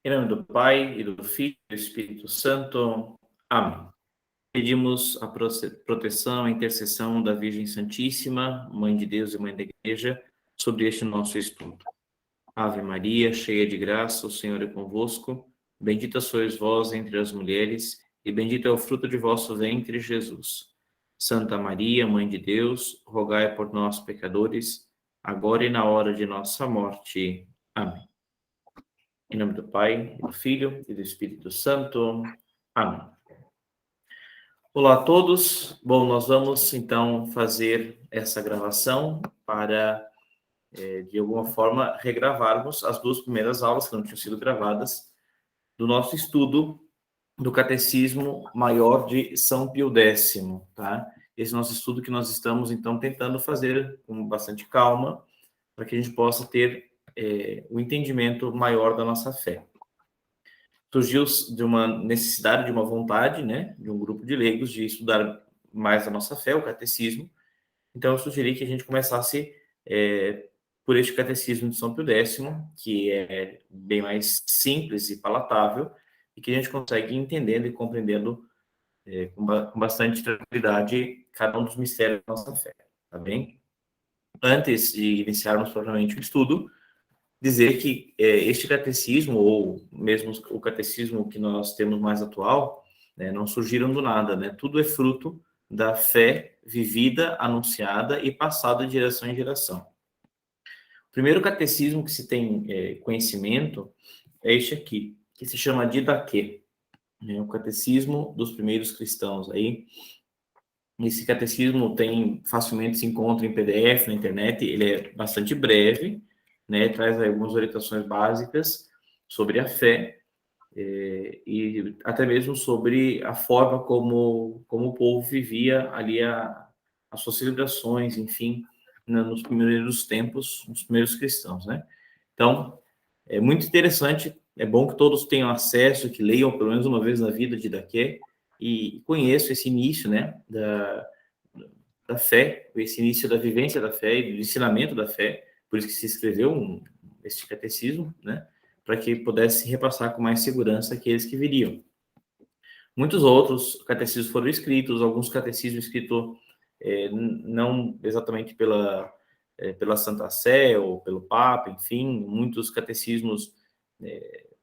Em nome do Pai, e do Filho e do Espírito Santo. Amém. Pedimos a proteção, a intercessão da Virgem Santíssima, Mãe de Deus e Mãe da Igreja, sobre este nosso estudo. Ave Maria, cheia de graça, o Senhor é convosco. Bendita sois vós entre as mulheres, e bendito é o fruto de vosso ventre, Jesus. Santa Maria, Mãe de Deus, rogai por nós, pecadores, agora e na hora de nossa morte. Amém. Em nome do Pai, do Filho e do Espírito Santo. Amém. Olá a todos. Bom, nós vamos então fazer essa gravação para, de alguma forma, regravarmos as duas primeiras aulas que não tinham sido gravadas do nosso estudo do Catecismo Maior de São Pio X, tá? Esse nosso estudo que nós estamos, então, tentando fazer com bastante calma, para que a gente possa ter o entendimento maior da nossa fé. Surgiu de uma necessidade, de uma vontade, né, de um grupo de leigos de estudar mais a nossa fé, o catecismo. Então, eu sugeri que a gente começasse por este catecismo de São Pio X, que é bem mais simples e palatável, e que a gente consegue ir entendendo e compreendendo com bastante tranquilidade cada um dos mistérios da nossa fé, tá bem? Antes de iniciarmos propriamente o estudo, dizer que este catecismo, ou mesmo o catecismo que nós temos mais atual, né, não surgiram do nada, né? Tudo é fruto da fé vivida, anunciada e passada de geração em geração. O primeiro catecismo que se tem conhecimento é este aqui, que se chama Didaquê, né? O catecismo dos primeiros cristãos. Aí, esse catecismo facilmente se encontra em PDF na internet, ele é bastante breve, né, traz algumas orientações básicas sobre a fé e até mesmo sobre a forma como o povo vivia ali as suas celebrações, enfim, nos primeiros tempos, nos primeiros cristãos, né? Então, é muito interessante, é bom que todos tenham acesso, que leiam pelo menos uma vez na vida de Daqué e conheçam esse início, né, da fé, esse início da vivência da fé e do ensinamento da fé, por isso que se escreveu este catecismo, né, para que pudesse repassar com mais segurança aqueles que viriam. Muitos outros catecismos foram escritos, alguns catecismos escritos não exatamente pela Santa Sé ou pelo Papa, enfim, muitos catecismos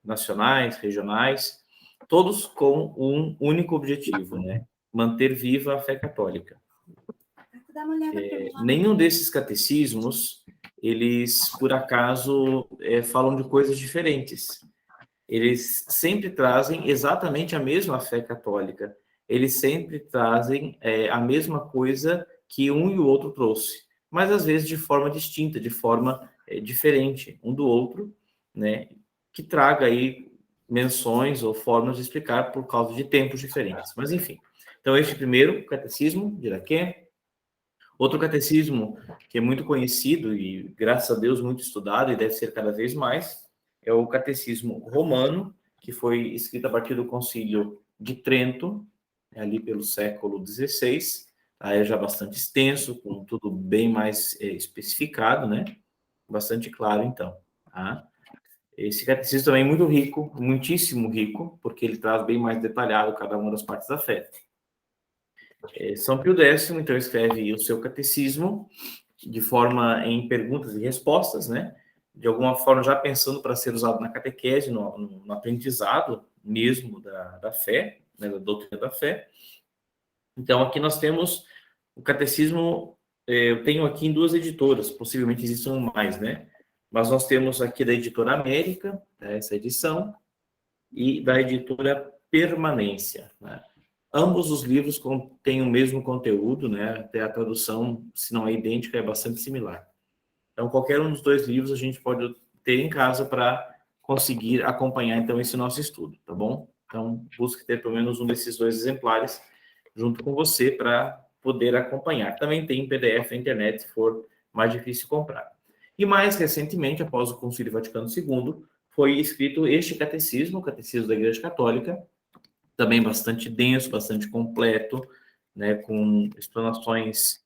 nacionais, regionais, todos com um único objetivo, né, manter viva a fé católica. Nenhum desses catecismos, eles, por acaso, falam de coisas diferentes. Eles sempre trazem exatamente a mesma fé católica. Eles sempre trazem a mesma coisa que um e o outro trouxe, mas às vezes de forma distinta, de forma diferente um do outro, né? Que traga aí menções ou formas de explicar por causa de tempos diferentes. Mas enfim. Então, este primeiro catecismo de Iraquém. Outro catecismo que é muito conhecido e, graças a Deus, muito estudado e deve ser cada vez mais, é o Catecismo Romano, que foi escrito a partir do Concílio de Trento, ali pelo século XVI. Aí é já bastante extenso, com tudo bem mais especificado, né? Bastante claro, então. Tá? Esse catecismo também é muito rico, muitíssimo rico, porque ele traz bem mais detalhado cada uma das partes da fé. São Pio X, então, escreve o seu catecismo de forma em perguntas e respostas, né? De alguma forma já pensando para ser usado na catequese, no aprendizado mesmo da fé, né? Da doutrina da fé. Então, aqui nós temos o catecismo, eu tenho aqui em duas editoras, possivelmente existam mais, né? Mas nós temos aqui da editora América, né, essa edição, e da editora Permanência, né? Ambos os livros têm o mesmo conteúdo, né? Até a tradução, se não é idêntica, é bastante similar. Então, qualquer um dos dois livros a gente pode ter em casa para conseguir acompanhar, então, esse nosso estudo, tá bom? Então, busque ter pelo menos um desses dois exemplares junto com você para poder acompanhar. Também tem em PDF na internet, se for mais difícil comprar. E mais recentemente, após o Concílio Vaticano II, foi escrito este catecismo, o Catecismo da Igreja Católica, também bastante denso, bastante completo, né, com explanações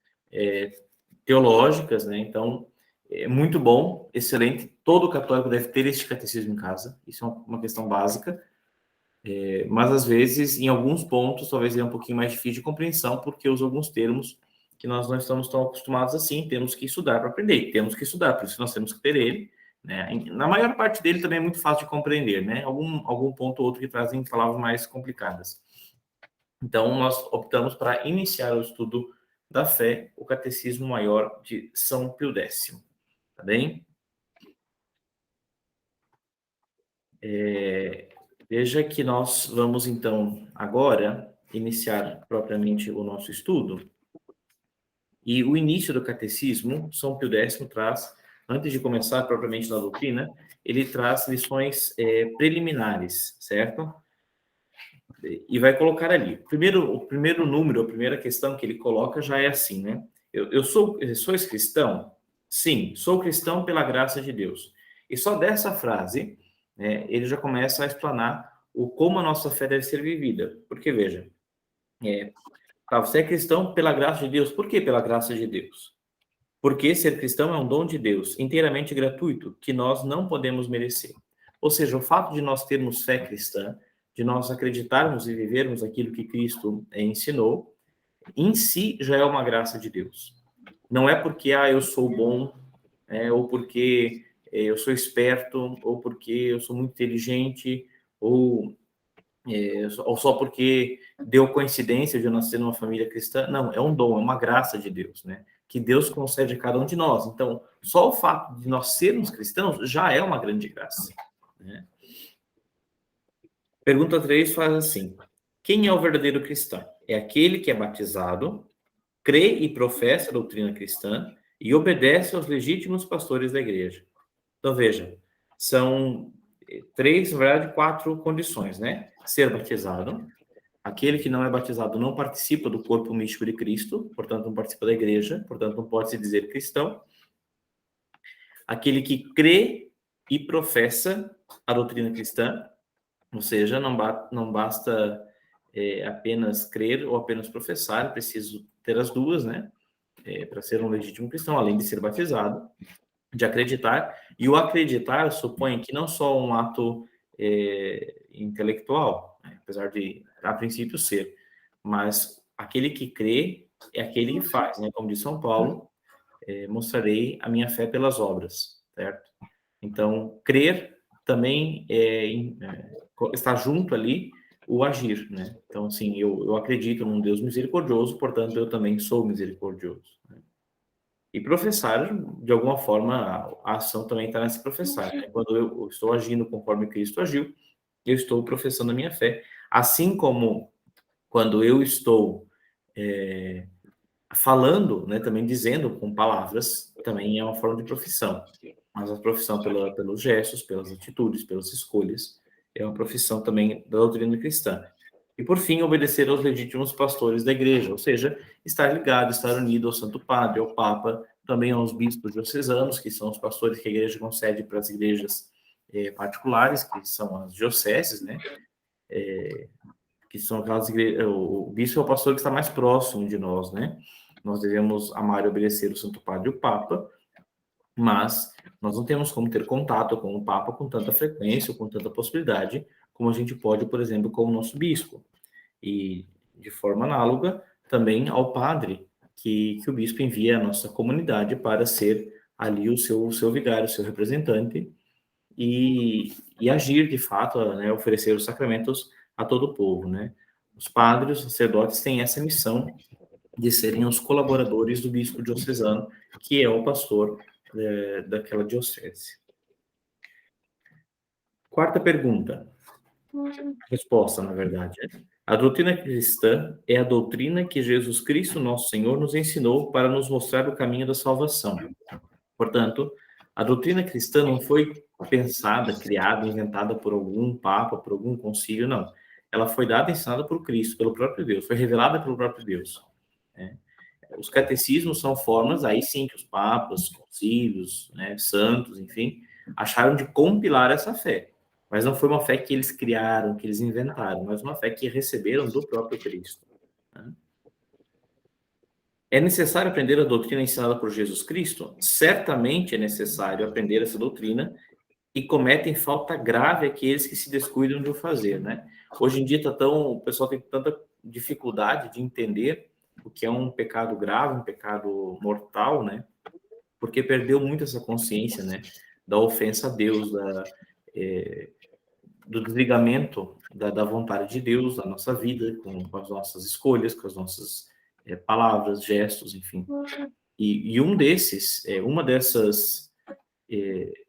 teológicas, né? Então, é muito bom, excelente. Todo católico deve ter este catecismo em casa. Isso é uma questão básica. Mas, às vezes, em alguns pontos, talvez é um pouquinho mais difícil de compreensão, porque usa alguns termos que nós não estamos tão acostumados assim. Temos que estudar para aprender. Temos que estudar, por isso nós temos que ter ele. Né? Na maior parte dele também é muito fácil de compreender. Né? Algum ponto ou outro que trazem palavras mais complicadas. Então, nós optamos para iniciar o estudo da fé, o Catecismo Maior de São Pio X. Tá bem? Veja que nós vamos, então, agora, iniciar propriamente o nosso estudo. E o início do Catecismo, São Pio X traz, antes de começar propriamente na doutrina, ele traz lições preliminares, certo? E vai colocar ali. O primeiro número, a primeira questão que ele coloca já é assim, né? Sois cristão? Sim, sou cristão pela graça de Deus. E só dessa frase, né, ele já começa a explanar como a nossa fé deve ser vivida. Porque, veja, você é cristão pela graça de Deus. Por que pela graça de Deus? Porque ser cristão é um dom de Deus, inteiramente gratuito, que nós não podemos merecer. Ou seja, o fato de nós termos fé cristã, de nós acreditarmos e vivermos aquilo que Cristo ensinou, em si já é uma graça de Deus. Não é porque eu sou bom, ou porque eu sou esperto, ou porque eu sou muito inteligente, ou só porque deu coincidência de eu nascer numa família cristã. Não, é um dom, é uma graça de Deus, né? Que Deus concede a cada um de nós. Então, só o fato de nós sermos cristãos já é uma grande graça. Né? Pergunta 3 faz assim: quem é o verdadeiro cristão? É aquele que é batizado, crê e professa a doutrina cristã e obedece aos legítimos pastores da igreja. Então, veja, são 3, na verdade, 4 condições, né? Ser batizado. Aquele que não é batizado não participa do corpo místico de Cristo, portanto, não participa da igreja, portanto, não pode se dizer cristão. Aquele que crê e professa a doutrina cristã, ou seja, não basta apenas crer ou apenas professar, é preciso ter as duas, né? Para ser um legítimo cristão, além de ser batizado, de acreditar. E o acreditar supõe que não só um ato intelectual, né? Apesar de, a princípio, ser, mas aquele que crê é aquele que faz, né? Como diz São Paulo, mostrarei a minha fé pelas obras, certo? Então, crer também está junto ali o agir, né? Então, assim, eu acredito num Deus misericordioso, portanto, eu também sou misericordioso. Né? E professar, de alguma forma, a ação também está nesse professar. Né? Quando eu estou agindo conforme Cristo agiu, eu estou professando a minha fé. Assim como quando eu estou falando, né, também dizendo com palavras, também é uma forma de profissão. Mas a profissão pelos gestos, pelas atitudes, pelas escolhas, é uma profissão também da doutrina cristã. E, por fim, obedecer aos legítimos pastores da igreja, ou seja, estar ligado, estar unido ao Santo Padre, ao Papa, também aos bispos diocesanos, que são os pastores que a igreja concede para as igrejas particulares, que são as dioceses, né? Que são aquelas igrejas, o bispo é o pastor que está mais próximo de nós, né? Nós devemos amar e obedecer o Santo Padre e o Papa, mas nós não temos como ter contato com o Papa com tanta frequência, com tanta possibilidade, como a gente pode, por exemplo, com o nosso bispo. E, de forma análoga, também ao padre, que o bispo envia à nossa comunidade para ser ali o seu vigário, o seu representante, e agir, de fato, né, oferecer os sacramentos a todo o povo, né? Os padres, os sacerdotes têm essa missão de serem os colaboradores do bispo diocesano, que é o pastor daquela diocese. Quarta pergunta. Resposta, na verdade. A doutrina cristã é a doutrina que Jesus Cristo, nosso Senhor, nos ensinou para nos mostrar o caminho da salvação. Portanto, a doutrina cristã não foi pensada, criada, inventada por algum papa, por algum concílio, não. Ela foi dada e ensinada por Cristo, pelo próprio Deus, foi revelada pelo próprio Deus. Né? Os catecismos são formas, aí sim, que os papas, concílios, né, santos, enfim, acharam de compilar essa fé. Mas não foi uma fé que eles criaram, que eles inventaram, mas uma fé que receberam do próprio Cristo. Né? É necessário aprender a doutrina ensinada por Jesus Cristo? Certamente é necessário aprender essa doutrina, e cometem falta grave aqueles que se descuidam de o fazer, né? Hoje em dia o pessoal tem tanta dificuldade de entender o que é um pecado grave, um pecado mortal, né? Porque perdeu muito essa consciência, né? Da ofensa a Deus, do desligamento da vontade de Deus na nossa vida, com as nossas escolhas, com as nossas palavras, gestos, enfim. E uma dessas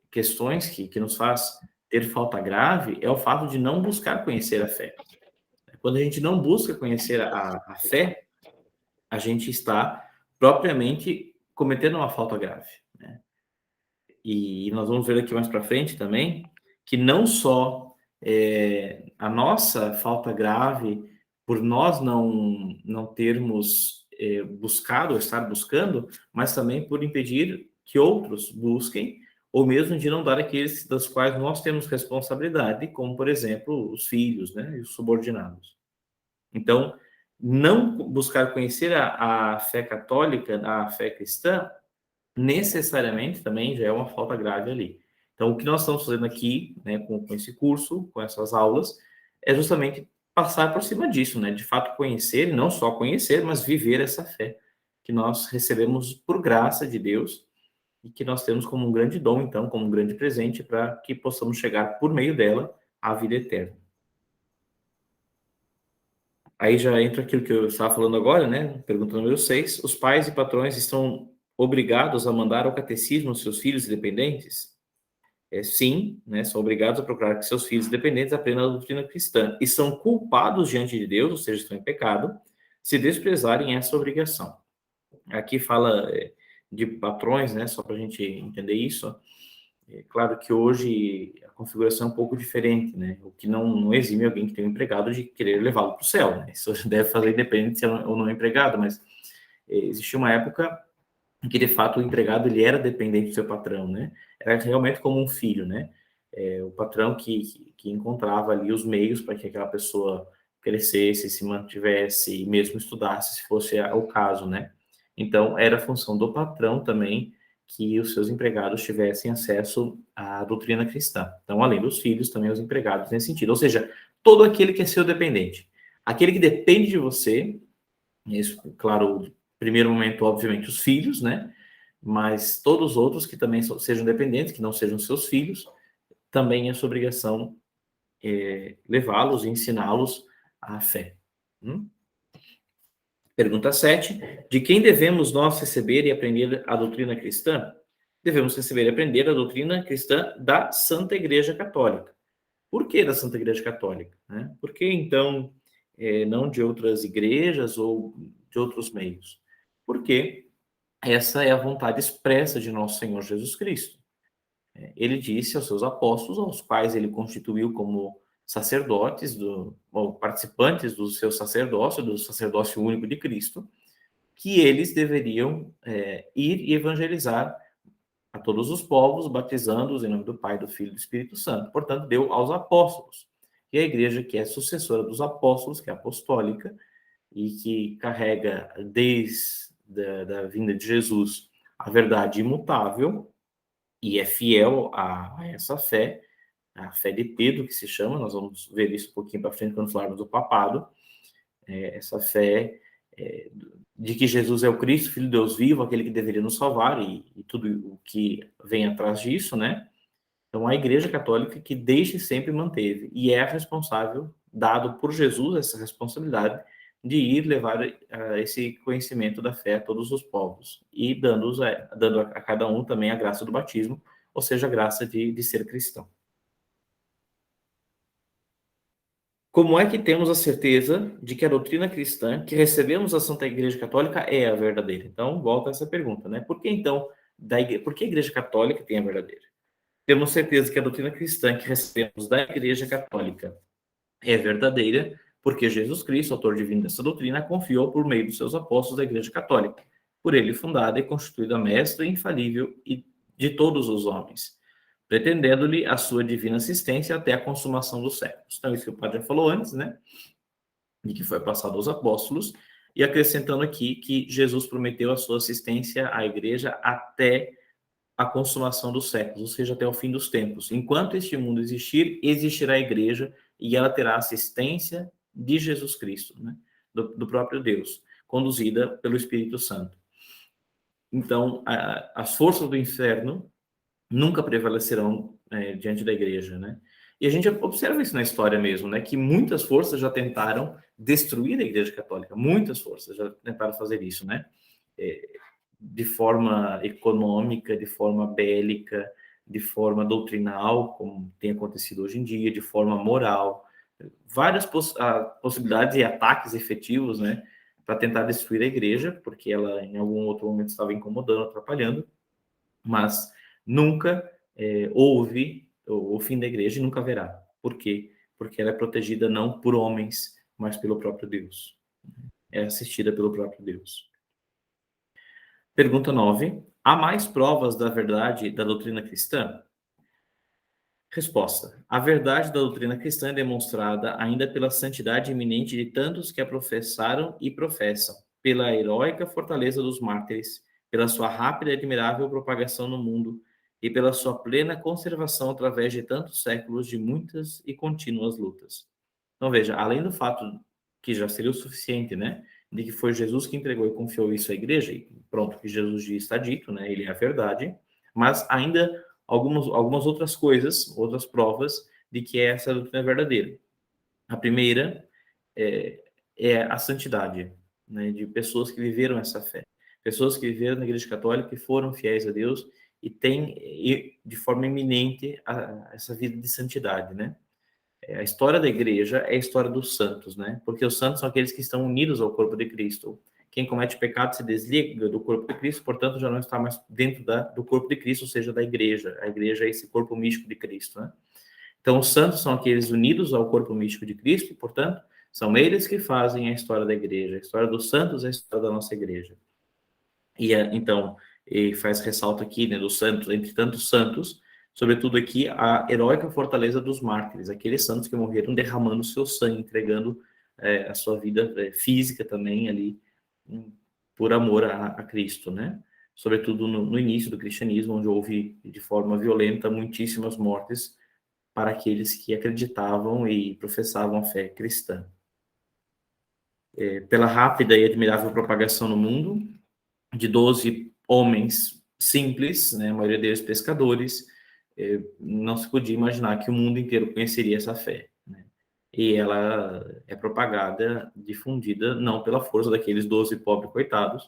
questões que nos faz ter falta grave é o fato de não buscar conhecer a fé. Quando a gente não busca conhecer a fé, a gente está propriamente cometendo uma falta grave, né? E nós vamos ver aqui mais para frente também que não só a nossa falta grave por nós não termos buscado ou estar buscando, mas também por impedir que outros busquem, ou mesmo de não dar aqueles das quais nós temos responsabilidade, como, por exemplo, os filhos, né, e os subordinados. Então, não buscar conhecer a fé católica, a fé cristã, necessariamente também já é uma falta grave ali. Então, o que nós estamos fazendo aqui, né, com esse curso, com essas aulas, é justamente passar por cima disso, né? De fato, conhecer, e não só conhecer, mas viver essa fé que nós recebemos por graça de Deus e que nós temos como um grande dom, então, como um grande presente para que possamos chegar por meio dela à vida eterna. Aí já entra aquilo que eu estava falando agora, né? Pergunta número 6. Os pais e patrões estão obrigados a mandar ao catecismo seus filhos dependentes? Sim, né? São obrigados a procurar que seus filhos dependentes aprendam a doutrina cristã e são culpados diante de Deus, ou seja, estão em pecado, se desprezarem essa obrigação. Aqui fala de patrões, né? Só para a gente entender isso. É claro que hoje a configuração é um pouco diferente, né? O que não exime alguém que tem um empregado de querer levá-lo para o céu, né? Isso deve fazer independente se é ou não é empregado, mas existia uma época em que, de fato, o empregado ele era dependente do seu patrão, né? Era realmente como um filho, né? O patrão que encontrava ali os meios para que aquela pessoa crescesse, se mantivesse e mesmo estudasse, se fosse o caso, né? Então, era função do patrão também que os seus empregados tivessem acesso à doutrina cristã. Então, além dos filhos, também os empregados nesse sentido. Ou seja, todo aquele que é seu dependente. Aquele que depende de você, isso, claro, primeiro momento, obviamente, os filhos, né? Mas todos os outros que também sejam dependentes, que não sejam seus filhos, também é sua obrigação levá-los e ensiná-los à fé. Pergunta 7. De quem devemos nós receber e aprender a doutrina cristã? Devemos receber e aprender a doutrina cristã da Santa Igreja Católica. Por que da Santa Igreja Católica, né? Por que, então, não de outras igrejas ou de outros meios? Porque essa é a vontade expressa de nosso Senhor Jesus Cristo. Ele disse aos seus apóstolos, aos quais ele constituiu como sacerdotes, ou participantes do seu sacerdócio, do sacerdócio único de Cristo, que eles deveriam ir e evangelizar a todos os povos, batizando-os em nome do Pai, do Filho e do Espírito Santo. Portanto, deu aos apóstolos. E a igreja que é sucessora dos apóstolos, que é apostólica, e que carrega desde da vinda de Jesus a verdade imutável, e é fiel a essa fé, a fé de Pedro, que se chama, nós vamos ver isso um pouquinho para frente quando falarmos do papado, essa fé de que Jesus é o Cristo, Filho de Deus vivo, aquele que deveria nos salvar, e tudo o que vem atrás disso, né? Então, a Igreja Católica que desde sempre manteve, e é responsável, dado por Jesus essa responsabilidade, de ir levar esse conhecimento da fé a todos os povos, e dando a cada um também a graça do batismo, ou seja, a graça de ser cristão. Como é que temos a certeza de que a doutrina cristã que recebemos da Santa Igreja Católica é a verdadeira? Então, volta a essa pergunta, né? Por que, então, por que a Igreja Católica tem a verdadeira? Temos certeza que a doutrina cristã que recebemos da Igreja Católica é verdadeira, porque Jesus Cristo, autor divino dessa doutrina, confiou por meio dos seus apóstolos da Igreja Católica, por ele fundada e constituída mestra infalível e de todos os homens, pretendendo-lhe a sua divina assistência até a consumação dos séculos. Então, isso que o padre já falou antes, né? De que foi passado aos apóstolos, E acrescentando aqui que Jesus prometeu a sua assistência à igreja até a consumação dos séculos, ou seja, até o fim dos tempos. Enquanto este mundo existir, existirá a igreja e ela terá assistência de Jesus Cristo, né? do próprio Deus, conduzida pelo Espírito Santo. Então, as forças do inferno nunca prevalecerão diante da igreja, né? E a gente observa isso na história mesmo, né? Que muitas forças já tentaram destruir a Igreja Católica, muitas forças já tentaram fazer isso, né? De forma econômica, de forma bélica, de forma doutrinal, como tem acontecido hoje em dia, de forma moral, várias possibilidades e ataques efetivos, né? Para tentar destruir a igreja, porque ela em algum outro momento estava incomodando, atrapalhando, mas nunca houve o fim da igreja e nunca haverá. Por quê? Porque ela é protegida não por homens, mas pelo próprio Deus. É assistida pelo próprio Deus. Pergunta 9. Há mais provas da verdade da doutrina cristã? Resposta. A verdade da doutrina cristã é demonstrada ainda pela santidade iminente de tantos que a professaram e professam, pela heróica fortaleza dos mártires, pela sua rápida e admirável propagação no mundo e pela sua plena conservação através de tantos séculos de muitas e contínuas lutas. Então, veja, além do fato que já seria o suficiente, né, de que foi Jesus que entregou e confiou isso à igreja, e pronto, que Jesus diz está dito, né, ele é a verdade, mas ainda algumas outras coisas, outras provas de que essa doutrina é verdadeira. A primeira é a santidade, né, de pessoas que viveram essa fé. Pessoas que viveram na Igreja Católica e foram fiéis a Deus e têm, de forma eminente, essa vida de santidade, né? A história da igreja é a história dos santos, né? Porque os santos são aqueles que estão unidos ao corpo de Cristo. Quem comete pecado se desliga do corpo de Cristo, portanto, já não está mais dentro do corpo de Cristo, ou seja, da igreja. A igreja é esse corpo místico de Cristo, né? Então, os santos são aqueles unidos ao corpo místico de Cristo, e, portanto, são eles que fazem a história da igreja. A história dos santos é a história da nossa igreja. E então, ele faz ressalto aqui, né, dos santos, entre tantos santos, sobretudo aqui a heróica fortaleza dos mártires, aqueles santos que morreram derramando seu sangue, entregando a sua vida física também ali, por amor a Cristo, né? Sobretudo no início do cristianismo, onde houve de forma violenta muitíssimas mortes para aqueles que acreditavam e professavam a fé cristã. Pela rápida e admirável propagação no mundo, de 12 homens simples, né, a maioria deles pescadores, não se podia imaginar que o mundo inteiro conheceria essa fé, né? E ela é propagada, difundida, não pela força daqueles 12 pobres coitados,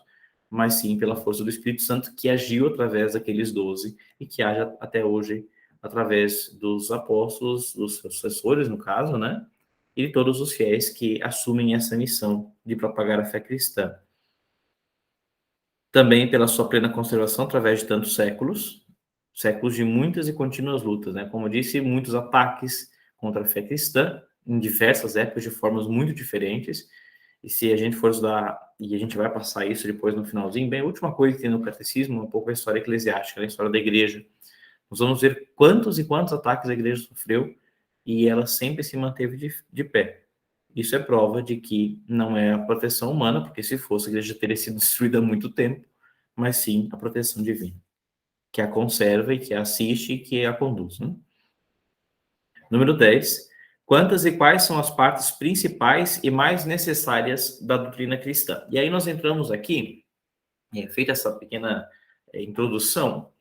mas sim pela força do Espírito Santo que agiu através daqueles 12 e que age até hoje através dos apóstolos, dos sucessores, no caso, né? E de todos os fiéis que assumem essa missão de propagar a fé cristã. Também pela sua plena conservação através de tantos séculos, séculos de muitas e contínuas lutas, né? Como eu disse, muitos ataques contra a fé cristã, em diversas épocas, de formas muito diferentes. E se a gente for estudar, e a gente vai passar isso depois no finalzinho, bem, a última coisa que tem no catecismo é um pouco a história eclesiástica, a história da igreja. Nós vamos ver quantos e quantos ataques a igreja sofreu e ela sempre se manteve de pé. Isso é prova de que não é a proteção humana, porque se fosse, a igreja teria sido destruída há muito tempo, mas sim a proteção divina, que a conserva e que a assiste e que a conduz, né? Número 10. Quantas e quais são as partes principais e mais necessárias da doutrina cristã? E aí nós entramos aqui, feita essa pequena introdução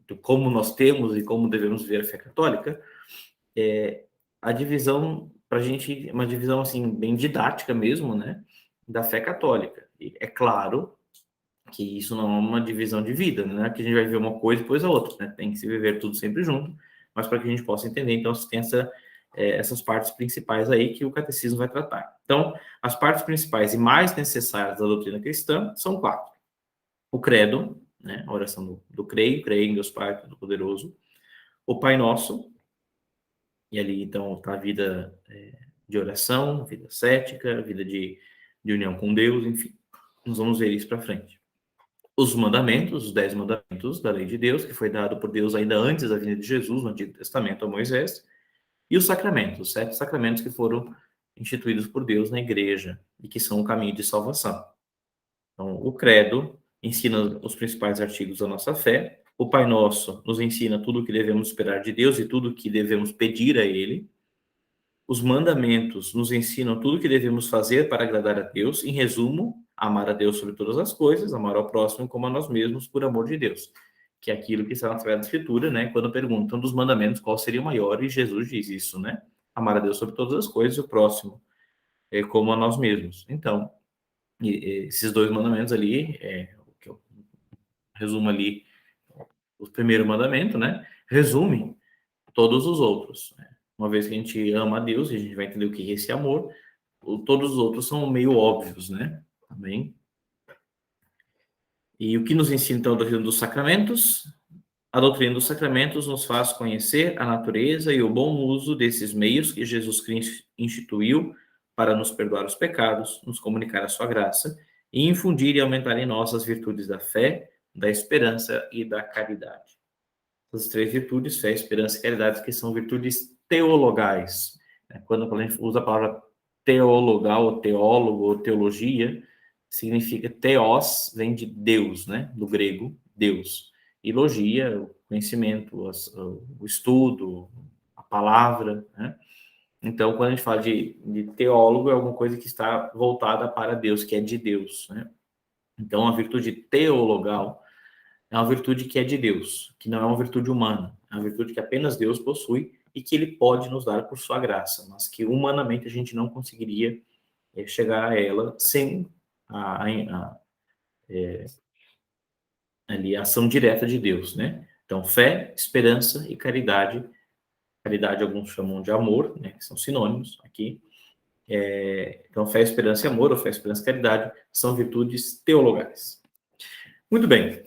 do como nós temos e como devemos ver a fé católica, a divisão, para a gente, uma divisão assim, bem didática mesmo, né, da fé católica. E é claro que isso não é uma divisão de vida, né, que a gente vai ver uma coisa e depois a outra, né, tem que se viver tudo sempre junto, mas para que a gente possa entender, então, tem essas partes principais aí que o catecismo vai tratar. Então, as partes principais e mais necessárias da doutrina cristã são 4. O credo, né, a oração do creio em Deus Pai Todo-Poderoso, o Pai Nosso, e ali, então, está a vida de oração, vida cética, vida de união com Deus, enfim. Nós vamos ver isso para frente. Os mandamentos, os 10 mandamentos da lei de Deus, que foi dado por Deus ainda antes da vinda de Jesus, no Antigo Testamento, a Moisés, e os sacramentos, os 7 sacramentos que foram instituídos por Deus na igreja e que são o caminho de salvação. Então, o credo ensina os principais artigos da nossa fé. O Pai Nosso nos ensina tudo o que devemos esperar de Deus e tudo o que devemos pedir a Ele. Os mandamentos nos ensinam tudo o que devemos fazer para agradar a Deus. Em resumo, amar a Deus sobre todas as coisas, amar ao próximo como a nós mesmos, por amor de Deus. Que é aquilo que está na Sagrada Escritura, né? Quando perguntam dos mandamentos qual seria o maior, e Jesus diz isso, né? Amar a Deus sobre todas as coisas e o próximo como a nós mesmos. Então, esses dois mandamentos ali, o que eu resumo ali, o primeiro mandamento, né? Resume todos os outros. Né? Uma vez que a gente ama a Deus, a gente vai entender o que é esse amor, todos os outros são meio óbvios, né? Também. E o que nos ensina, então, a doutrina dos sacramentos? A doutrina dos sacramentos nos faz conhecer a natureza e o bom uso desses meios que Jesus Cristo instituiu para nos perdoar os pecados, nos comunicar a sua graça e infundir e aumentar em nós as virtudes da fé, da esperança e da caridade. As três virtudes, fé, esperança e caridade, que são virtudes teologais. Quando a gente usa a palavra teologal, ou teólogo, ou teologia, significa theos, vem de Deus, né? Do grego, Deus. E logia, o conhecimento, o estudo, a palavra, né? Então, quando a gente fala de teólogo, é alguma coisa que está voltada para Deus, que é de Deus, né? Então, a virtude teologal é uma virtude que é de Deus, que não é uma virtude humana, é uma virtude que apenas Deus possui e que Ele pode nos dar por sua graça, mas que humanamente a gente não conseguiria chegar a ela sem ali, a ação direta de Deus, né? Então, fé, esperança e caridade. Caridade alguns chamam de amor, né? Que são sinônimos aqui. Então, fé, esperança e amor, ou fé, esperança e caridade, são virtudes teologais. Muito bem.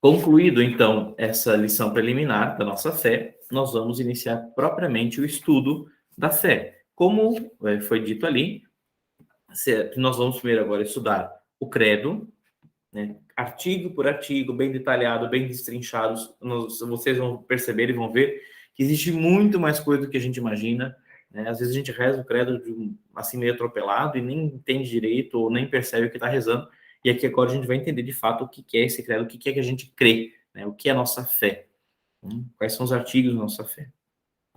Concluído, então, essa lição preliminar da nossa fé, nós vamos iniciar propriamente o estudo da fé. Como foi dito ali, nós vamos primeiro agora estudar o credo, né? Artigo por artigo, bem detalhado, bem destrinchados. Vocês vão perceber e vão ver que existe muito mais coisa do que a gente imagina. Né? Às vezes a gente reza o credo assim meio atropelado e nem entende direito ou nem percebe o que está rezando. E aqui agora a gente vai entender de fato o que é esse credo, o que é que a gente crê, né? O que é a nossa fé, quais são os artigos da nossa fé.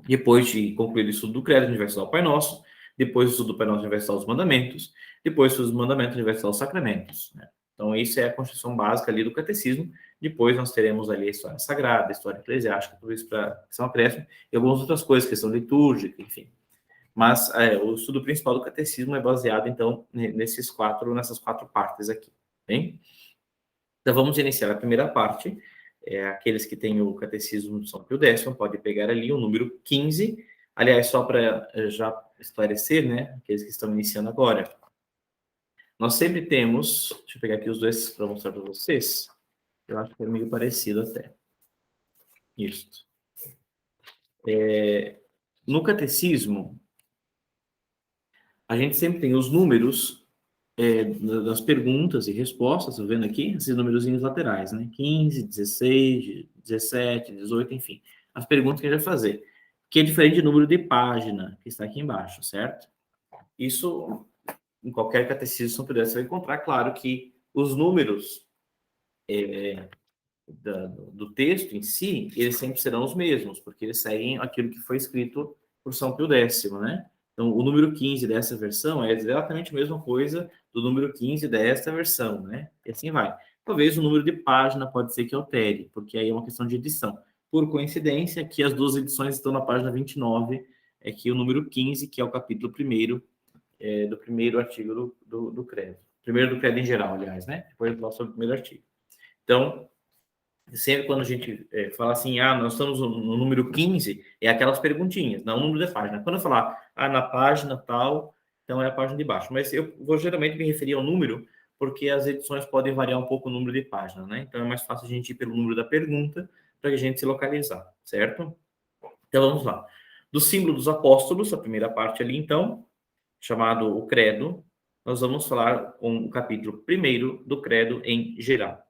Depois de concluir o estudo do credo, a gente vai estudar o Pai Nosso. Depois do estudo do Pai Nosso, a gente vai estudar os mandamentos. Depois dos mandamentos, a gente vai estudar os sacramentos. Né? Então, isso é a constituição básica ali do catecismo. Depois nós teremos ali a história sagrada, a história eclesiástica, tudo isso para são acréscimo, e algumas outras coisas, questão litúrgica, enfim. Mas o estudo principal do catecismo é baseado, então, nessas quatro partes aqui. Bem? Então, vamos iniciar a primeira parte. Aqueles que têm o catecismo de São Pio X, pode pegar ali o número 15. Aliás, só para já esclarecer, né, aqueles que estão iniciando agora, nós sempre temos, deixa eu pegar aqui os dois para mostrar para vocês, eu acho que é meio parecido até. Isso. No catecismo, a gente sempre tem os números das perguntas e respostas, estou vendo aqui, esses númerozinhos laterais, né? 15, 16, 17, 18, enfim. As perguntas que a gente vai fazer. Que é diferente do número de página, que está aqui embaixo, certo? Isso, em qualquer catecismo, se não puder, você vai encontrar, claro, que os números do texto em si, eles sempre serão os mesmos, porque eles seguem aquilo que foi escrito por São Pio X, né? Então, o número 15 dessa versão é exatamente a mesma coisa do número 15 desta versão, né? E assim vai. Talvez o número de página pode ser que altere, porque aí é uma questão de edição. Por coincidência, aqui as duas edições estão na página 29, que o número 15, que é o capítulo 1º, do primeiro artigo do credo. Primeiro do credo em geral, aliás, né? Depois eu falo sobre o primeiro artigo. Então, sempre quando a gente fala assim, nós estamos no número 15, é aquelas perguntinhas, não o número da página. Quando eu falar, na página tal, então é a página de baixo. Mas eu vou geralmente me referir ao número, porque as edições podem variar um pouco o número de página, né? Então é mais fácil a gente ir pelo número da pergunta, para a gente se localizar, certo? Então vamos lá. Do símbolo dos apóstolos, a primeira parte ali, então, chamado o credo, nós vamos falar com o capítulo 1º do credo em geral.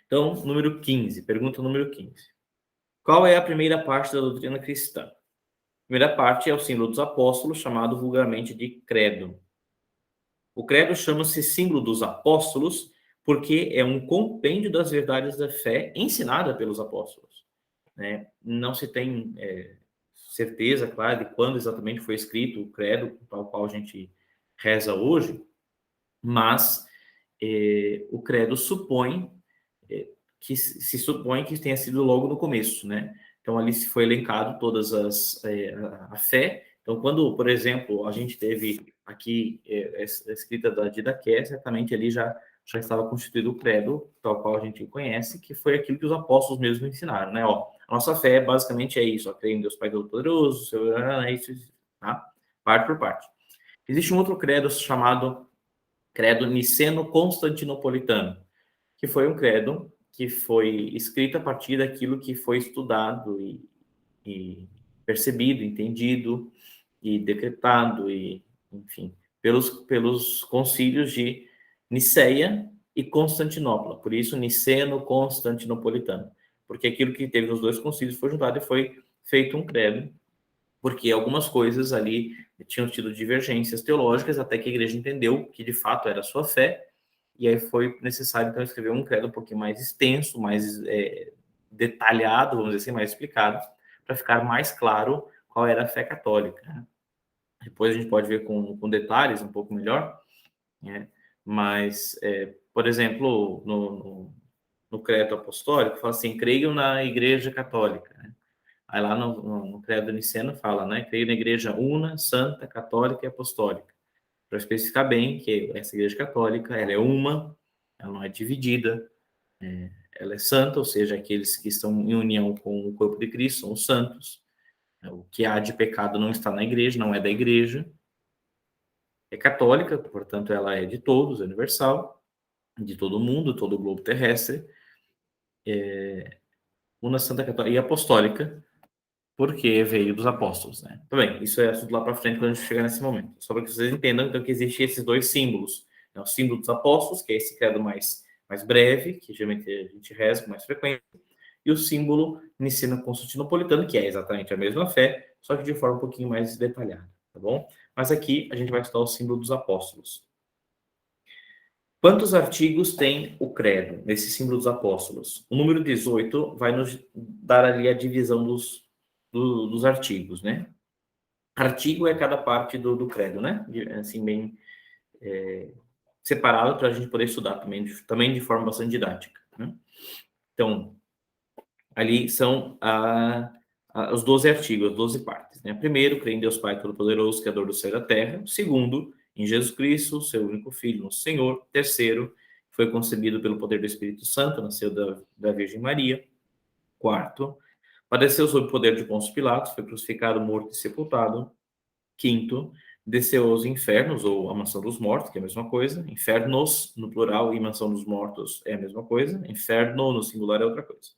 Então, pergunta número 15. Qual é a primeira parte da doutrina cristã? primeira parte é o símbolo dos apóstolos, chamado vulgarmente de credo. O credo chama-se símbolo dos apóstolos porque é um compêndio das verdades da fé ensinada pelos apóstolos, né? Não se tem certeza, claro, de quando exatamente foi escrito o credo, tal qual a gente reza hoje, mas o credo supõe que se supõe que tenha sido logo no começo, né? Então ali se foi elencado todas a fé. Então quando, por exemplo, a gente teve aqui a escrita da Didaqué, certamente ali já estava constituído o credo, tal qual a gente conhece, que foi aquilo que os apóstolos mesmos ensinaram, né? Ó, a nossa fé basicamente é isso, ó, creio em Deus Pai Todo-Poderoso, é isso, tá? Parte por parte. Existe um outro credo chamado credo niceno-constantinopolitano, que foi um credo que foi escrito a partir daquilo que foi estudado e percebido, entendido e decretado, e, enfim, pelos concílios de Niceia e Constantinopla. Por isso, niceno-constantinopolitano, porque aquilo que teve nos dois concílios foi juntado e foi feito um credo, porque algumas coisas ali tinham tido divergências teológicas, até que a igreja entendeu que de fato era a sua fé, e aí foi necessário então escrever um credo um pouquinho mais extenso, mais detalhado, vamos dizer assim, mais explicado, para ficar mais claro qual era a fé católica, né? Depois a gente pode ver com detalhes um pouco melhor, né? Mas, por exemplo, no credo apostólico, fala assim: creio na Igreja Católica, né? Aí lá no credo niceno fala, né? Creio na Igreja una, santa, católica e apostólica. Para especificar bem que essa Igreja Católica, ela é uma, ela não é dividida, ela é santa, ou seja, aqueles que estão em união com o corpo de Cristo são os santos. O que há de pecado não está na igreja, não é da igreja. É católica, portanto, ela é de todos, é universal, de todo mundo, todo o globo terrestre. Una, santa, católica e apostólica, porque veio dos apóstolos, né? Tá bem, isso é assunto lá para frente quando a gente chegar nesse momento. Só para que vocês entendam, então, que existem esses dois símbolos, né? O símbolo dos apóstolos, que é esse credo mais breve, que geralmente a gente reza com mais frequência, e o símbolo niceno-constantinopolitano, que é exatamente a mesma fé, só que de forma um pouquinho mais detalhada, tá bom? Mas aqui a gente vai estudar o símbolo dos apóstolos. Quantos artigos tem o credo, nesse símbolo dos apóstolos? O número 18 vai nos dar ali a divisão dos artigos, né? Artigo é cada parte do credo, né? Assim, bem separado para a gente poder estudar também de forma bastante didática, né? Então, ali são os 12 artigos, as 12 partes, né? Primeiro, creio em Deus Pai Todo-Poderoso, Criador do céu e da terra. Segundo, em Jesus Cristo, seu único Filho, nosso Senhor. Terceiro, foi concebido pelo poder do Espírito Santo, nasceu da Virgem Maria. Quarto, padeceu sob o poder de Pôncio Pilatos, foi crucificado, morto e sepultado. Quinto, desceu aos infernos, ou a mansão dos mortos, que é a mesma coisa. Infernos, no plural, e mansão dos mortos é a mesma coisa. Inferno, no singular, é outra coisa.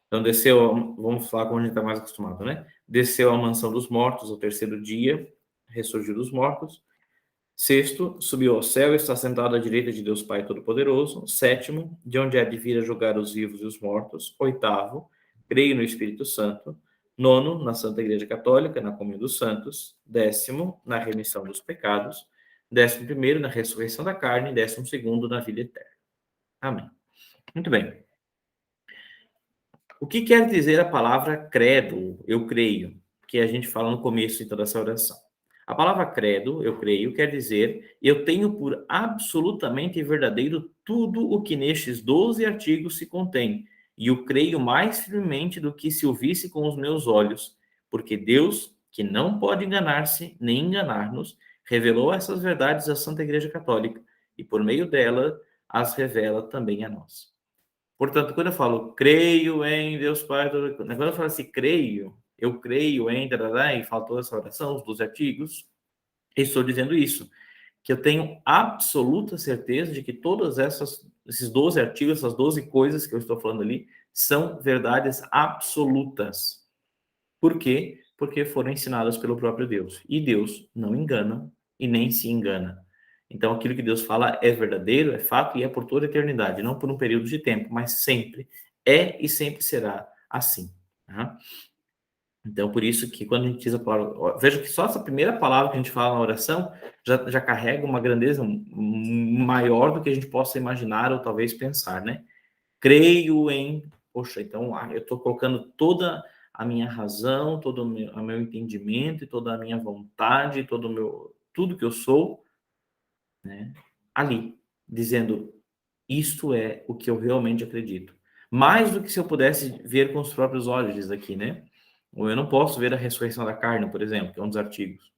Então, desceu, vamos falar como a gente está mais acostumado, né? Desceu à mansão dos mortos ao terceiro dia, ressurgiu dos mortos. Sexto, subiu ao céu e está sentado à direita de Deus Pai Todo-Poderoso. Sétimo, de onde há de vir a julgar os vivos e os mortos. Oitavo, creio no Espírito Santo. Nono, na Santa Igreja Católica, na comunhão dos santos. Décimo, na remissão dos pecados. 11º, na ressurreição da carne. 12º, na vida eterna. Amém. Muito bem. O que quer dizer a palavra credo, eu creio, que a gente fala no começo então dessa oração? A palavra credo, eu creio, quer dizer eu tenho por absolutamente verdadeiro tudo o que nestes 12 artigos se contém, e o creio mais firmemente do que se o visse com os meus olhos, porque Deus, que não pode enganar-se nem enganar-nos, revelou essas verdades à Santa Igreja Católica, e por meio dela as revela também a nós. Portanto, quando eu falo creio em Deus Pai, quando eu falo assim, creio, eu creio em, e falo toda essa oração, os 12 artigos, estou dizendo isso, que eu tenho absoluta certeza de que todas esses 12 artigos, essas 12 coisas que eu estou falando ali, são verdades absolutas. Por quê? Porque foram ensinadas pelo próprio Deus. E Deus não engana e nem se engana. Então, aquilo que Deus fala é verdadeiro, é fato e é por toda a eternidade, não por um período de tempo, mas sempre é e sempre será assim. Tá? Então, por isso que quando a gente diz a palavra, veja que só essa primeira palavra que a gente fala na oração já carrega uma grandeza maior do que a gente possa imaginar ou talvez pensar, né? Creio em, poxa, então eu estou colocando toda a minha razão, todo o meu entendimento, toda a minha vontade, todo o meu, tudo que eu sou, né? Ali, dizendo, isto é o que eu realmente acredito. Mais do que se eu pudesse ver com os próprios olhos, diz aqui, né? Ou eu não posso ver a ressurreição da carne, por exemplo, que é um dos artigos.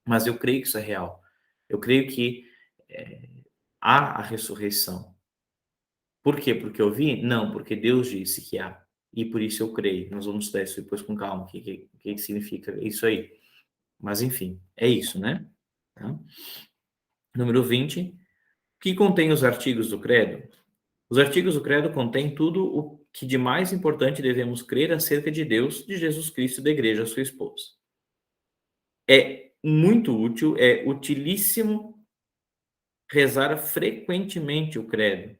Mas eu creio que isso é real. Eu creio que é, há a ressurreição. Por quê? Porque eu vi? Não, porque Deus disse que há. E por isso eu creio. Nós vamos estudar isso depois com calma, o que significa isso aí. Mas, enfim, é isso, né? Tá? Número 20. O que contém os artigos do credo? Os artigos do credo contêm tudo o que de mais importante devemos crer acerca de Deus, de Jesus Cristo e da igreja, sua esposa. É muito útil, é utilíssimo rezar frequentemente o credo,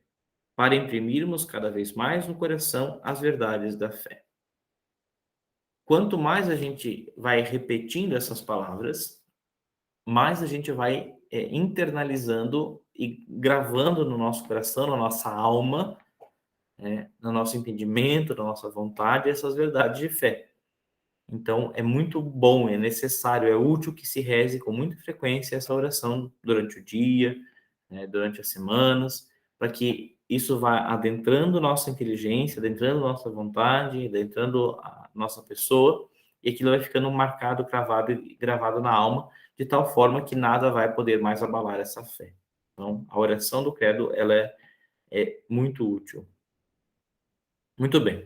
para imprimirmos cada vez mais no coração as verdades da fé. Quanto mais a gente vai repetindo essas palavras, mais a gente vai internalizando e gravando no nosso coração, na nossa alma, no nosso entendimento, na nossa vontade, essas verdades de fé. Então, é muito bom, é necessário, é útil que se reze com muita frequência essa oração durante o dia, né, durante as semanas, para que isso vá adentrando nossa inteligência, adentrando nossa vontade, adentrando a nossa pessoa, e aquilo vai ficando marcado, cravado e gravado na alma, de tal forma que nada vai poder mais abalar essa fé. Então, a oração do credo, ela é muito útil. Muito bem.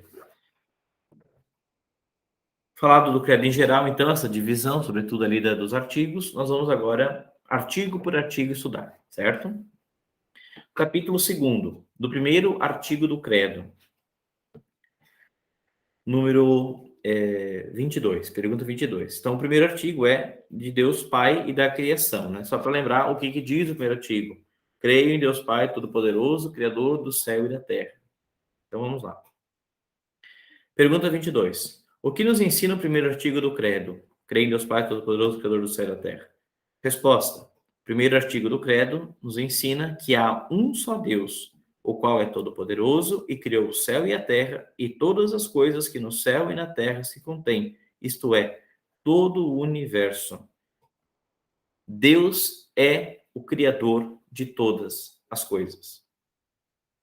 Falado do credo em geral, então, essa divisão, sobretudo ali dos artigos, nós vamos agora, artigo por artigo, estudar, certo? Capítulo 2º, do primeiro artigo do credo, número 22, pergunta 22. Então, o primeiro artigo é de Deus Pai e da criação, né? Só para lembrar o que diz o primeiro artigo. Creio em Deus Pai Todo-Poderoso, Criador do céu e da terra. Então, vamos lá. Pergunta 22. O que nos ensina o primeiro artigo do credo? Creio em Deus Pai Todo-Poderoso, Criador do céu e da terra. Resposta. O primeiro artigo do credo nos ensina que há um só Deus, o qual é todo-poderoso e criou o céu e a terra e todas as coisas que no céu e na terra se contêm, isto é, todo o universo. Deus é o criador de todas as coisas.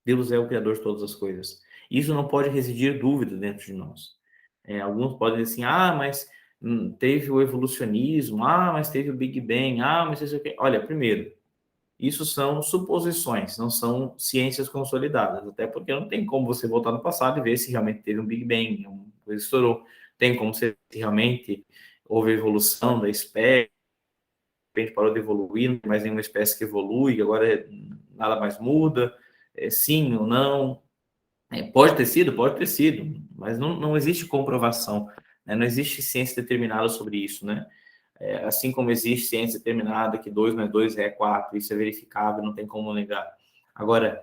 Deus é o criador de todas as coisas. Isso não pode residir dúvida dentro de nós. Alguns podem dizer assim, mas teve o evolucionismo, mas teve o Big Bang, mas isso aqui. Olha, primeiro, isso são suposições, não são ciências consolidadas, até porque não tem como você voltar no passado e ver se realmente teve um Big Bang, uma coisa estourou. Tem como se realmente houve evolução da espécie, de repente parou de evoluir, não tem mais nenhuma espécie que evolui, agora nada mais muda, sim ou não. Pode ter sido, mas não existe comprovação, né? Não existe ciência determinada sobre isso, né? Assim como existe ciência determinada que 2 mais 2 é 4, isso é verificável, não tem como negar. Agora,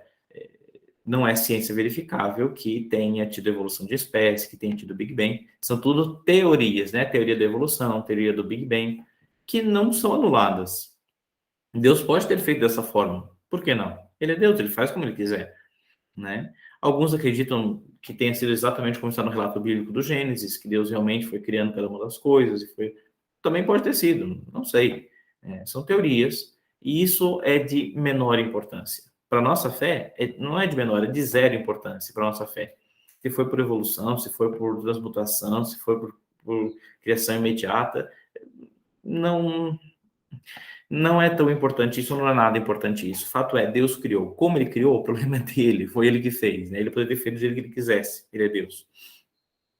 não é ciência verificável que tenha tido evolução de espécie, que tenha tido Big Bang. São tudo teorias, né? Teoria da evolução, teoria do Big Bang, que não são anuladas. Deus pode ter feito dessa forma. Por que não? Ele é Deus, ele faz como ele quiser, né? Alguns acreditam que tenha sido exatamente como está no relato bíblico do Gênesis, que Deus realmente foi criando cada uma das coisas e foi. Também pode ter sido, não sei. São teorias e isso é de menor importância. Para nossa fé, não é de menor, é de zero importância para nossa fé. Se foi por evolução, se foi por transmutação, se foi por criação imediata, não não é tão importante isso, não é nada importante isso. O fato é, Deus criou. Como ele criou, o problema é dele, foi ele que fez, né? Ele poderia ter feito do jeito que ele quisesse, ele é Deus.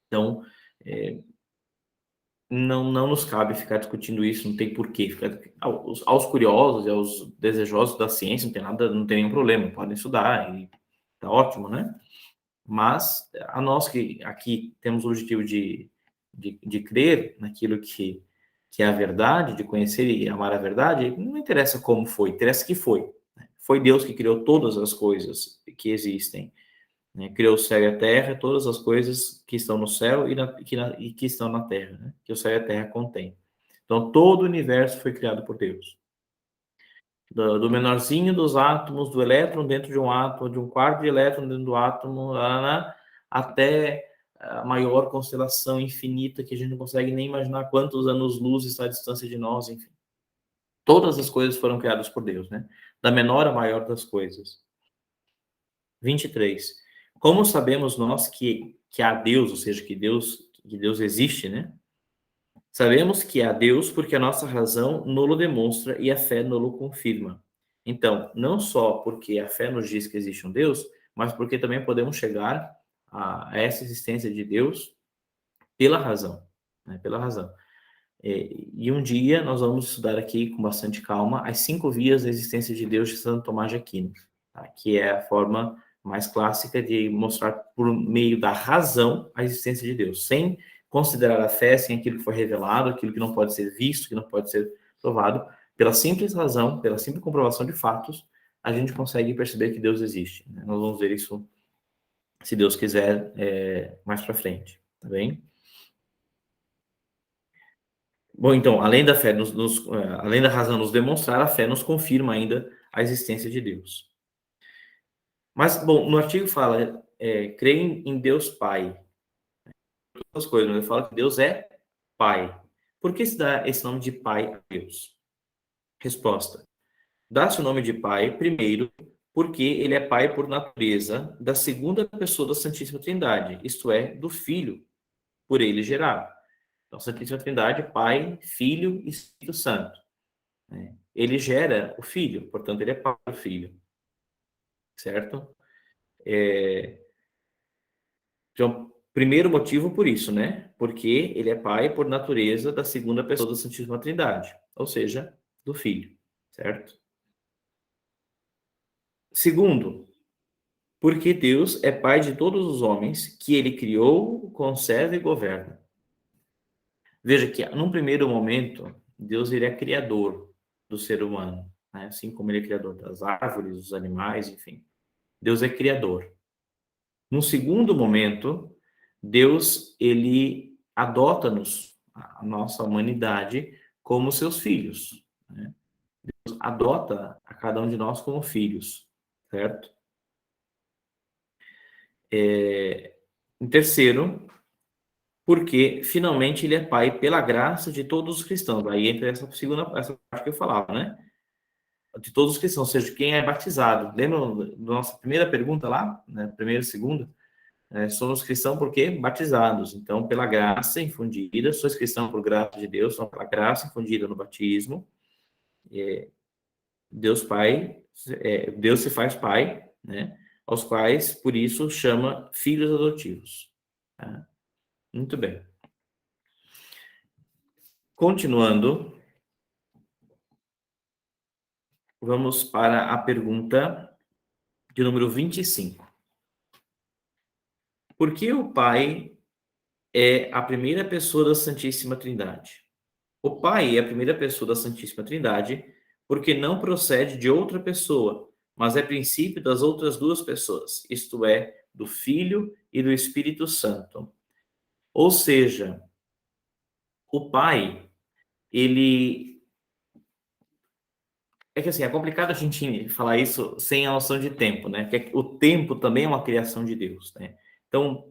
Então, não nos cabe ficar discutindo isso, não tem porquê. Aos curiosos e aos desejosos da ciência, não tem nada, não tem nenhum problema, podem estudar e tá ótimo, né? Mas a nós que aqui temos o objetivo de crer naquilo que é a verdade, de conhecer e amar a verdade, não interessa como foi, interessa que foi. Né? Foi Deus que criou todas as coisas que existem. né? Criou o céu e a terra, todas as coisas que estão no céu e que estão na terra, né? Que o céu e a terra contêm. Então, todo o universo foi criado por Deus. Do menorzinho dos átomos, do elétron dentro de um átomo, de um quarto de elétron dentro do átomo, até a maior constelação infinita que a gente não consegue nem imaginar quantos anos-luz está à distância de nós, enfim. Todas as coisas foram criadas por Deus, né? Da menor à maior das coisas. 23. Como sabemos nós que há Deus, ou seja, que Deus existe, né? Sabemos que há Deus porque a nossa razão nolo demonstra e a fé nolo confirma. Então, não só porque a fé nos diz que existe um Deus, mas porque também podemos chegar a essa existência de Deus pela razão, né? Pela razão. E um dia nós vamos estudar aqui com bastante calma as 5 vias da existência de Deus de Santo Tomás de Aquino, tá? Que é a forma mais clássica de mostrar por meio da razão a existência de Deus, sem considerar a fé, sem aquilo que foi revelado, aquilo que não pode ser visto, que não pode ser provado, pela simples razão, pela simples comprovação de fatos, a gente consegue perceber que Deus existe, né? Nós vamos ver isso, se Deus quiser, mais para frente, tá bem? Bom, então, além da fé, além da razão nos demonstrar, a fé nos confirma ainda a existência de Deus. Mas, bom, no artigo fala, creem em Deus Pai. Duas coisas, mas ele fala que Deus é Pai. Por que se dá esse nome de Pai a Deus? Resposta. Dá-se o nome de Pai, primeiro, porque ele é Pai por natureza da segunda pessoa da Santíssima Trindade, isto é, do Filho, por ele gerado. Então, Santíssima Trindade, Pai, Filho e Espírito Santo, né? Ele gera o Filho, portanto, ele é Pai do Filho, certo? Então, primeiro motivo por isso, né? Porque ele é Pai por natureza da segunda pessoa da Santíssima Trindade, ou seja, do Filho, certo? Segundo, porque Deus é Pai de todos os homens que ele criou, conserva e governa. Veja que, num primeiro momento, Deus ele é criador do ser humano, né? Assim como ele é criador das árvores, dos animais, enfim. Deus é criador. Num segundo momento, Deus ele adota-nos, a nossa humanidade, como seus filhos, né? Deus adota a cada um de nós como filhos, certo? Em terceiro, porque finalmente ele é pai pela graça de todos os cristãos. Aí entra essa parte que eu falava, né? De todos os cristãos, ou seja, quem é batizado. Lembra da nossa primeira pergunta lá, né? Primeira e segunda? Somos cristãos porque batizados. Então, pela graça infundida, sois cristãos por graça de Deus, são pela graça infundida no batismo. Deus Pai, Deus se faz Pai, né? Aos quais, por isso, chama filhos adotivos. Tá? Muito bem. Continuando, vamos para a pergunta de número 25. Por que o Pai é a primeira pessoa da Santíssima Trindade? O Pai é a primeira pessoa da Santíssima Trindade porque não procede de outra pessoa, mas é princípio das outras duas pessoas, isto é, do Filho e do Espírito Santo. Ou seja, o Pai, ele... É que assim, é complicado a gente falar isso sem a noção de tempo, né? Porque o tempo também é uma criação de Deus, né? Então,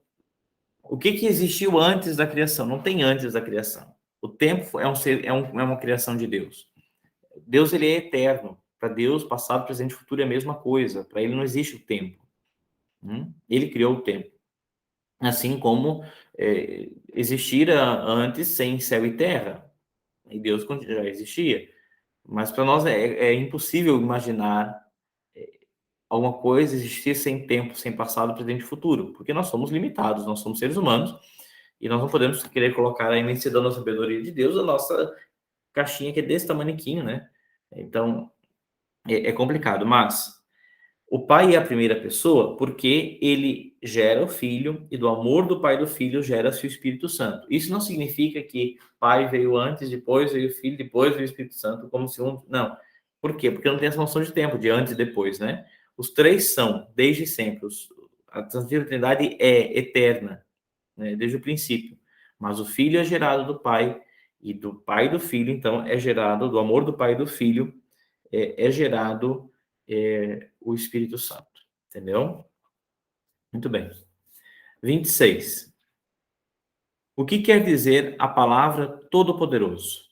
o que existiu antes da criação? Não tem antes da criação. O tempo é uma criação de Deus. Deus ele é eterno. Para Deus, passado, presente e futuro é a mesma coisa. Para ele não existe o tempo. Ele criou o tempo. Assim como existira antes sem céu e terra. E Deus já existia. Mas para nós é impossível imaginar alguma coisa existir sem tempo, sem passado, presente e futuro. Porque nós somos limitados, nós somos seres humanos. E nós não podemos querer colocar a imensidão da sabedoria de Deus na nossa caixinha que é desse tamanhiquinho, né? Então, é complicado, mas o Pai é a primeira pessoa porque ele gera o Filho e do amor do Pai e do Filho gera-se o Espírito Santo. Isso não significa que Pai veio antes, depois veio o Filho, depois veio o Espírito Santo, como se um... Não. Por quê? Porque não tem essa noção de tempo, de antes e depois, né? Os três são, desde sempre, a Santíssima Trindade é eterna, né, desde o princípio. Mas o Filho é gerado do Pai, e do Pai e do Filho, então, é gerado, do amor do Pai e do Filho, é gerado o Espírito Santo. Entendeu? Muito bem. 26. O que quer dizer a palavra todo-poderoso?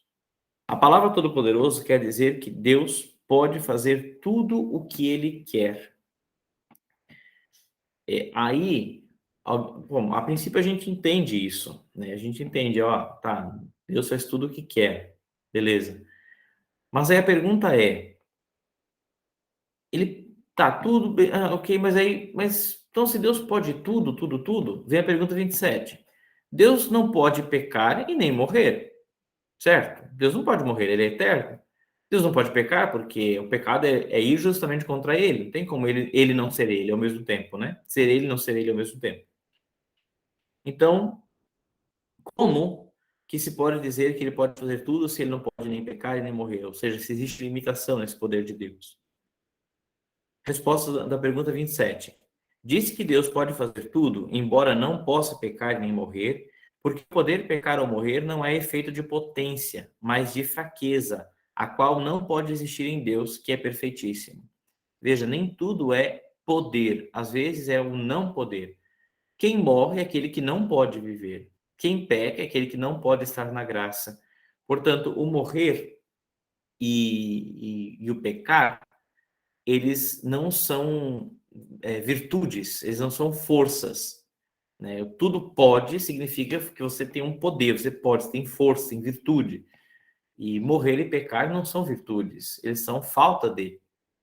A palavra todo-poderoso quer dizer que Deus pode fazer tudo o que ele quer. Aí, bom, a princípio a gente entende isso, né? A gente entende, ó, tá, Deus faz tudo o que quer, beleza. Mas aí a pergunta é, ele tá tudo bem, ok, mas então se Deus pode tudo, tudo, tudo, vem a pergunta 27. Deus não pode pecar e nem morrer, certo? Deus não pode morrer, ele é eterno. Deus não pode pecar porque o pecado é ir justamente contra ele. Não tem como ele não ser ele ao mesmo tempo, né? Ser ele e não ser ele ao mesmo tempo. Então, como que se pode dizer que ele pode fazer tudo se ele não pode nem pecar e nem morrer? Ou seja, se existe limitação nesse poder de Deus. Resposta da pergunta 27. Disse que Deus pode fazer tudo, embora não possa pecar nem morrer, porque poder pecar ou morrer não é efeito de potência, mas de fraqueza, a qual não pode existir em Deus, que é perfeitíssimo. Veja, nem tudo é poder, às vezes é um não poder. Quem morre é aquele que não pode viver. Quem peca é aquele que não pode estar na graça. Portanto, o morrer e o pecar, eles não são virtudes, eles não são forças. Né? Tudo pode significa que você tem um poder, você pode, você tem força, tem virtude. E morrer e pecar não são virtudes, eles são falta de.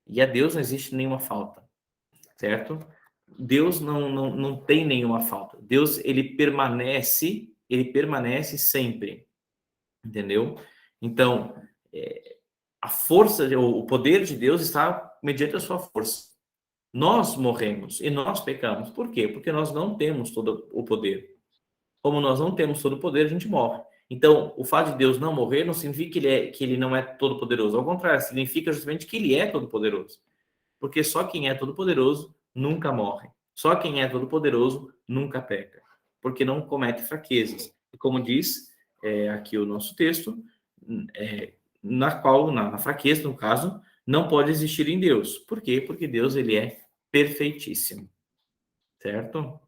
E a Deus não existe nenhuma falta, certo? Deus não tem nenhuma falta. Deus, ele permanece sempre, entendeu? Então, a força, o poder de Deus está mediante a sua força. Nós morremos e nós pecamos. Por quê? Porque nós não temos todo o poder. Como nós não temos todo o poder, a gente morre. Então, o fato de Deus não morrer não significa que ele não é todo-poderoso. Ao contrário, significa justamente que ele é todo-poderoso. Porque só quem é todo-poderoso nunca morre. Só quem é todo-poderoso nunca peca. Porque não comete fraquezas. E como diz aqui o nosso texto, na qual, na fraqueza, no caso, não pode existir em Deus. Por quê? Porque Deus ele é perfeitíssimo. Certo?